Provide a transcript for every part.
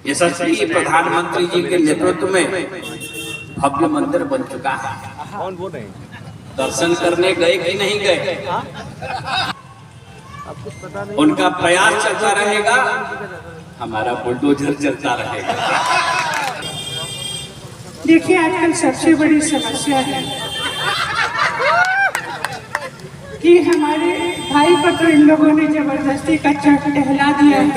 यशस्वी प्रधानमंत्री जी के नेतृत्व में भव्य मंदिर बन चुका है। कौन बोल रहे हैं? दर्शन करने गए कि नहीं गए, कुछ पता नहीं। उनका प्रयास चलता रहेगा, हमारा बुलडोजर चलता रहेगा। देखिए, आजकल सबसे बड़ी समस्या है कि हमारे भाई पर तो इन लोगों ने जबरदस्ती कच्चा टहला दिया है।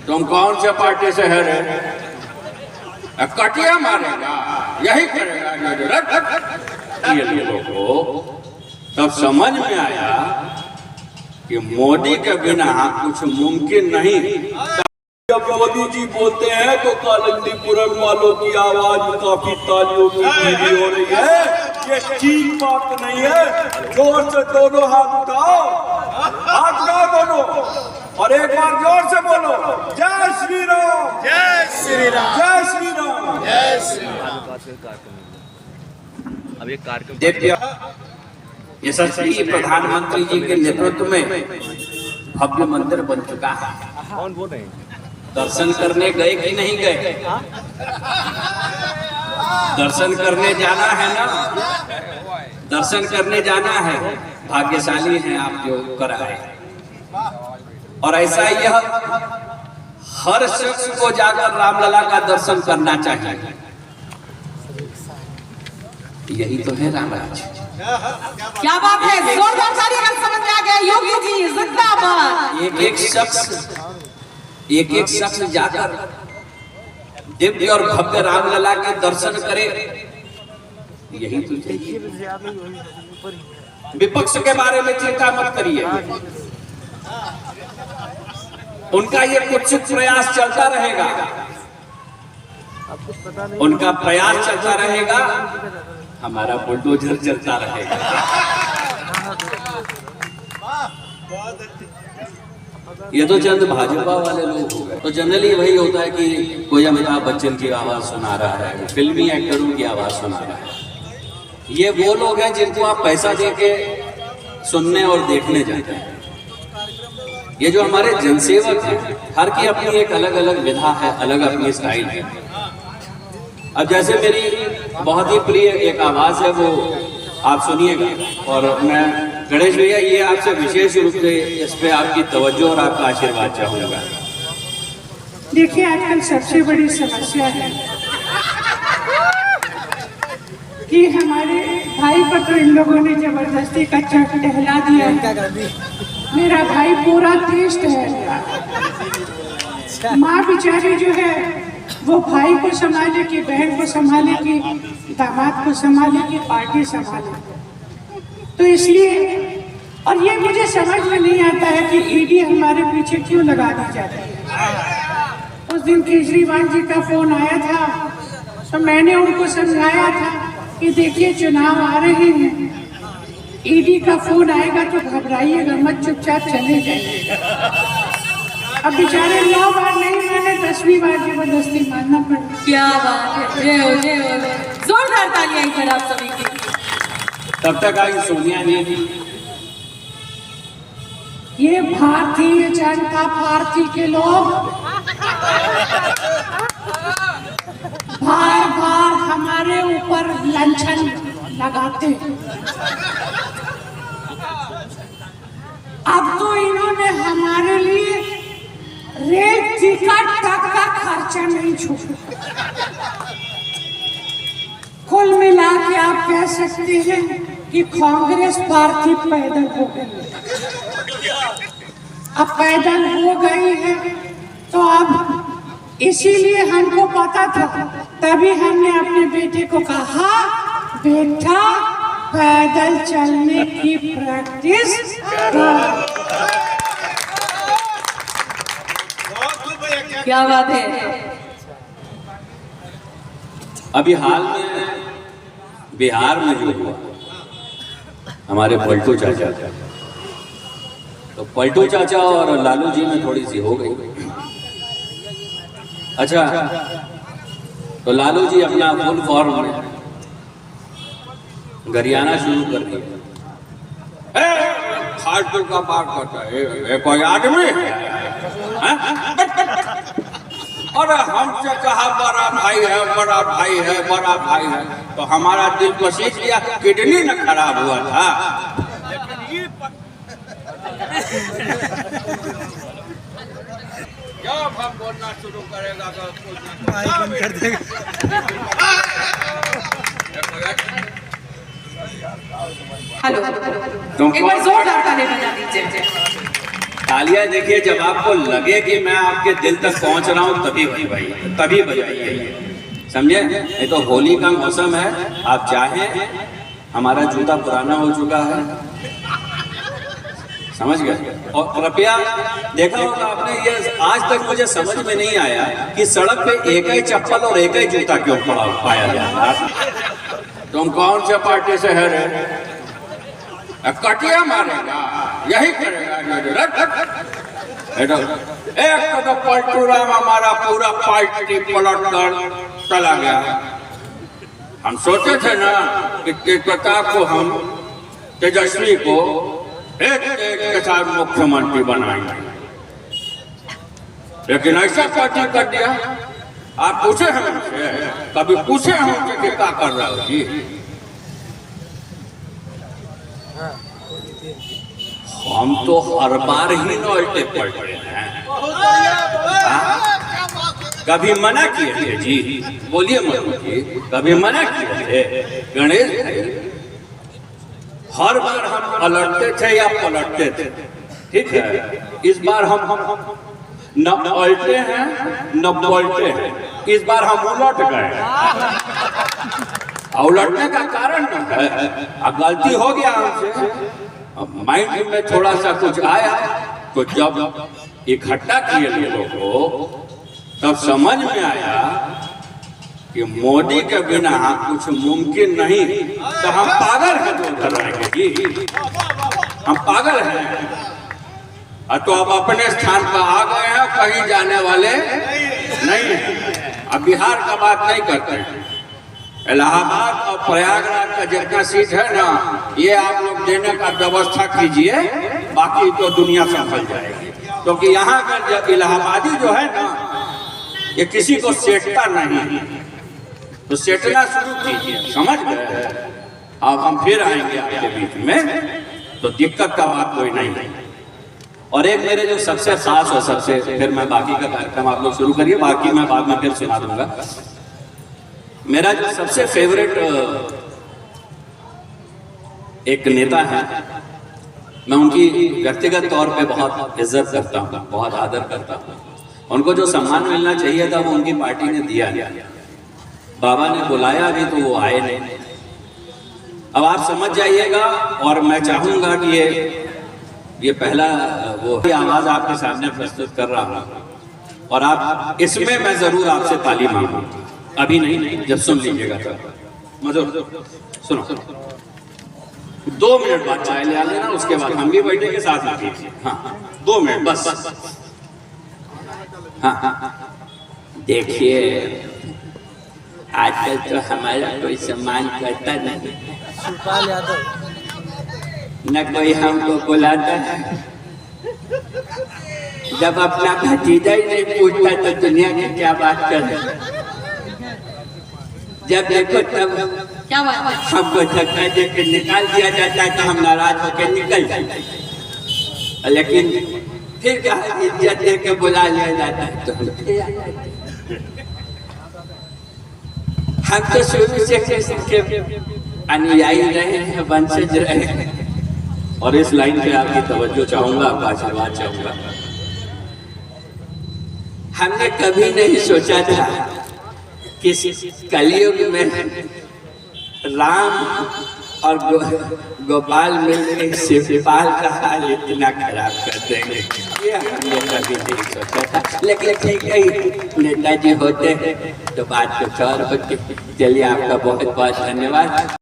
तुम कौन से पार्टी से है रे? कटिया मारेगा, यही करेगा। ये लोगों को तब समझ में आया कि मोदी के बिना कुछ मुमकिन नहीं। जब मोदी जी बोलते हैं तो कालिंदीपुरम वालों की आवाज काफी तालियों की गूंज हो रही है। ये चीन बात नहीं है। जोर से दोनों हाथ उठाओ, हाथ उठाओ दोनों, और एक बार जोर से बोलो, जय श्री राम, जय श्री राम, जय श्री राम, जय श्री राम। अब एक कार्यक्रम यशस्वी प्रधानमंत्री जी के नेतृत्व में भव्य मंदिर बन चुका है। कौन बोल रहे हैं? दर्शन करने गए कि नहीं गए, दर्शन करने जाना है ना, दर्शन करने जाना है। भाग्यशाली हैं आप जो कर आए। और ऐसा यह हर शख्स को जाकर रामलला का दर्शन करना चाहिए। यही तो है रामराज। क्या बात है, जोरदार ताली अगर समझ में आ गया। योगी जी जिंदाबाद। एक एक शख्स जाकर दिव्य और भव्य रामलला के दर्शन करे, यही तो चाहिए। विपक्ष के बारे में चिंता मत करिए, उनका ये कुत्सित प्रयास चलता रहेगा, कुछ पता नहीं। उनका प्रयास चलता रहेगा, हमारा बुलडोजर चलता रहेगा। ये तो चंद भाजपा वाले लोग हो गए। तो जनरली वही होता है कि कोई अमिताभ बच्चन की आवाज सुना रहा है, फिल्मी एक्टरों की आवाज सुना रहा है। ये वो लोग हैं जिनको आप पैसा देके सुनने और देखने जाते हैं। ये जो हमारे जनसेवक हैं, हर की अपनी एक अलग अलग विधा है, अलग अपनी स्टाइल है। अब जैसे मेरी बहुत ही प्रिय एक आवाज है, वो आप सुनिएगा। और मैं गणेश भैया ये आपसे विशेष रूप से इस पे आपकी तवज्जो और आपका आशीर्वाद चाहूंगा। देखिए, आजकल सबसे बड़ी समस्या है कि हमारे भाई पर तो इन लोगों ने जबरदस्ती कच्चा टहला दिया है। मेरा भाई पूरा देश टहला, माँ बेचारी जो है वो भाई को संभालेगी, बहन को संभालेगी, दामाद को संभालेगी, पार्टी संभालेगी। तो इसलिए, और ये मुझे समझ में नहीं आता है कि ईडी हमारे पीछे क्यों लगा दी जाती है। उस दिन केजरीवाल जी का फोन आया था तो मैंने उनको समझाया था कि देखिए चुनाव आ रहे हैं, ईडी का फोन आएगा तो घबराइएगा मत, चुपचाप चले जाइएगा। अब बेचारे 9 बार नहीं माने, 10वीं बार जबरदस्ती मानना पड़ा। क्या बात है, जय हो, जय हो। जोरदार तालियां एक बार आप सभी की। तब तक आई सोनिया जी। ये भारतीय जनता पार्टी के लोग बार बार हमारे ऊपर लांछन लगाते हैं। अब तो इन्होंने हमारे लिए रेल टिकट तक का खर्चा नहीं छोड़ा। कुल मिला के आप कह सकते हैं कि कांग्रेस पार्टी पैदल हो गई। अब पैदल हो गई है तो अब इसीलिए हमको पता था, तभी हमने अपने बेटे को कहा, बेटा पैदल चलने की प्रैक्टिस कर। क्या बात है। अभी हाल में बिहार में जो हुआ, हमारे पलटू चाचा, तो पलटू चाचा और लालू जी में थोड़ी सी हो गई। अच्छा, तो लालू जी अपना फुल फॉर्म में गरियाना शुरू कर दिया। फालतू का बात करता है, कोई आदमी है? और हमसे कहा बड़ा भाई है, बड़ा भाई है, बड़ा भाई है, तो हमारा दिल पसीज गया, किडनी न खराब हुआ था। जब हम बोलना शुरू करेगा हेलो, एक बार जोरदार ताली बजा दीजिए। तालियां देखिए, जब आपको लगे कि मैं आपके दिल तक पहुंच रहा हूं तभी भाई तभी बजाइए, समझे? ये तो होली का मौसम है, आप चाहें, हमारा जूता पुराना हो चुका है, समझ गए? और कृपया देखा होगा आपने, ये आज तक मुझे समझ में नहीं आया कि सड़क पे एक ही चप्पल और एक ही जूता क्यों पाया जाता है। तुम कौन से पार्टी से है रे? कटिया मारेगा, यही करेगा। एक तो पलटूराम हमारा पूरा पार्टी पलट कर चला गया। हम सोचे थे ना कि तेजप्रताप को, हम तेजस्वी को एक के साथ मुख्यमंत्री बनाएंगे, लेकिन ऐसा पार्टी कर दिया। आप पूछे हैं उनसे, कभी पूछे हैं उनसे कि क्या कर रहा हो जी? हम तो हर बार ही नौलटे पलटे हैं। कभी मना किए थे जी? बोलिए मनु जी, कभी मना किए थे? गणेश भाई, हर बार हम पलटते थे या पलटते थे, ठीक है? इस बार हम न पलटे हैं न पलटे हैं, इस बार हम उलट गए। उलटने का कारण है, गलती हो गया हमसे, माइंड में थोड़ा सा कुछ आया, तो जब इकट्ठा किए लोगों को तब समझ में आया कि मोदी के बिना कुछ मुमकिन नहीं, तो हम पागल हैं तो उधर रहेंगे जी, हम पागल हैं। तो अब अपने स्थान पर आ गए हैं, कहीं जाने वाले नहीं हैं। अब बिहार का बात नहीं करते हैं, इलाहाबाद और प्रयागराज का जितना सीट है ना, ये आप लोग देने का व्यवस्था कीजिए, बाकी तो दुनिया संभल जाएगी। क्योंकि यहाँ का इलाहाबादी जो है ना, ये किसी को सेटता नहीं, तो सेटना शुरू कीजिए, समझ गए? अब हम फिर आएंगे आपके बीच में, तो दिक्कत का बात कोई नहीं है। और एक मेरे जो सबसे खास और सबसे, फिर मैं बाकी का कार्यक्रम आप लोग शुरू करिए, बाकी मैं बाद में फिर सुना दूंगा। मेरा जो सबसे फेवरेट एक नेता है, मैं उनकी व्यक्तिगत तौर पे बहुत इज्जत करता हूँ, बहुत आदर करता हूँ। उनको जो सम्मान मिलना चाहिए था वो उनकी पार्टी ने दिया। बाबा ने बुलाया भी तो वो आए नहीं। अब आप समझ जाइएगा, और मैं चाहूंगा कि ये पहला वो आवाज आपके सामने प्रस्तुत कर रहा हूँ, और आप इसमें मैं जरूर आपसे ताली मांगूंगा, अभी नहीं, जब सुन लीजिएगा तब। मजूर सुनो, 2 मिनट बाद चाय ले आ लेना, उसके बाद हम भी बैठेंगे साथ में। हाँ 2 मिनट बस। हाँ, देखिए आजकल तो हमारा कोई सम्मान करता नहीं, न कोई हमको बुलाता है। जब अपना भतीजा ही नहीं पूछता तो दुनिया की क्या बात करे। जब देखो तब क्या बात है? हमको धक्का देकर निकाल दिया जाता है, तो हम नाराज होकर निकल जाते हैं, लेकिन फिर क्या इज्जत दे के बुला लिया जाता है तो हम तो शुरू से कृष्ण के अनुयायी रहे हैं, वंशज रहे हैं। और इस लाइन पे आपकी तवज्जो चाहूंगा, आपका आशीर्वाद चाहूंगा। हमने कभी नहीं सोचा था कि कलयुग में राम और गोपाल मिलकर शिवपाल का हाल इतना खराब कर देंगे, ये हमने कभी नहीं सोचा था। लेकिन ठीक है, नेताजी होते हैं तो बात कुछ और होती। चलिए, आपका बहुत बहुत धन्यवाद।